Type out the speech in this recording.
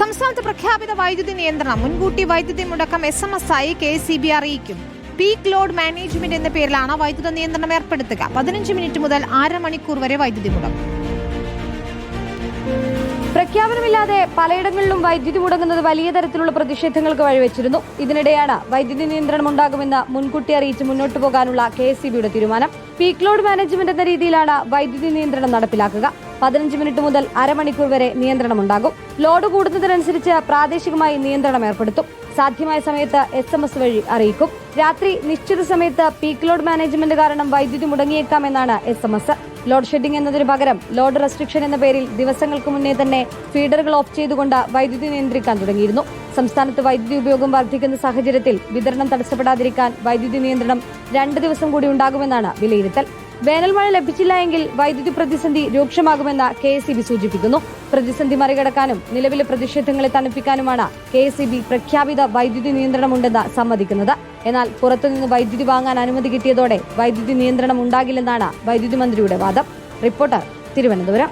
സംസ്ഥാനത്ത് പ്രഖ്യാപിത വൈദ്യുതി നിയന്ത്രണം. മുൻകൂട്ടി വൈദ്യുതി മുടക്കം SMS ആയി KEB അറിയിക്കും. പീക്ക് ലോഡ് മാനേജ്മെന്റ് എന്ന പേരിലാണ് വൈദ്യുത നിയന്ത്രണം ഏർപ്പെടുത്തുക. 15 മിനിറ്റ് മുതൽ അരമണിക്കൂർ വരെ വൈദ്യുതി മുടങ്ങും. പ്രഖ്യാപനമില്ലാതെ പലയിടങ്ങളിലും വൈദ്യുതി മുടങ്ങുന്നത് വലിയ തരത്തിലുള്ള പ്രതിഷേധങ്ങൾക്ക് വഴിവെച്ചിരുന്നു. ഇതിനിടെയാണ് വൈദ്യുതി നിയന്ത്രണം ഉണ്ടാകുമെന്ന് മുൻകൂട്ടി അറിയിച്ച് മുന്നോട്ടു പോകാനുള്ള KEBയുടെ തീരുമാനം. പീക്ക് ലോഡ് മാനേജ്മെന്റ് എന്ന രീതിയിലാണ് വൈദ്യുതി നിയന്ത്രണം നടപ്പിലാക്കുക. 15 മിനിറ്റ് മുതൽ അരമണിക്കൂർ വരെ നിയന്ത്രണമുണ്ടാകും. ലോഡ് കൂടുന്നതിനനുസരിച്ച് പ്രാദേശികമായി നിയന്ത്രണം ഏർപ്പെടുത്തും. സാധ്യമായ സമയത്ത് SMS വഴി അറിയിക്കും. രാത്രി നിശ്ചിത സമയത്ത് പീക്ക് ലോഡ് മാനേജ്മെന്റ് കാരണം വൈദ്യുതി മുടങ്ങിയേക്കാമെന്നാണ് SMS. ലോഡ് ഷെഡിംഗ് എന്നതിന് പകരം ലോഡ് റെസ്ട്രിക്ഷൻ എന്ന പേരിൽ ദിവസങ്ങൾക്ക് മുന്നേ തന്നെ ഫീഡറുകൾ ഓഫ് ചെയ്തുകൊണ്ട് വൈദ്യുതി നിയന്ത്രിക്കാൻ തുടങ്ങിയിരുന്നു. സംസ്ഥാനത്ത് വൈദ്യുതി ഉപയോഗം വർദ്ധിക്കുന്ന സാഹചര്യത്തിൽ വിതരണം തടസ്സപ്പെടാതിരിക്കാൻ വൈദ്യുതി നിയന്ത്രണം 2 ദിവസം കൂടി ഉണ്ടാകുമെന്നാണ് വിലയിരുത്തൽ. വേനൽ മഴ ലഭിച്ചില്ല എങ്കിൽ വൈദ്യുതി പ്രതിസന്ധി രൂക്ഷമാകുമെന്ന് KEB സൂചിപ്പിക്കുന്നു. പ്രതിസന്ധി മറികടക്കാനും നിലവിലെ പ്രതിഷേധങ്ങളെ തണുപ്പിക്കാനുമാണ് KEB പ്രഖ്യാപിത വൈദ്യുതി നിയന്ത്രണമുണ്ടെന്ന് സമ്മതിക്കുന്നത്. എന്നാൽ പുറത്തുനിന്ന് വൈദ്യുതി വാങ്ങാൻ അനുമതി കിട്ടിയതോടെ വൈദ്യുതി നിയന്ത്രണം ഉണ്ടാകില്ലെന്നാണ് വൈദ്യുതി മന്ത്രിയുടെ വാദം. റിപ്പോർട്ടർ, തിരുവനന്തപുരം.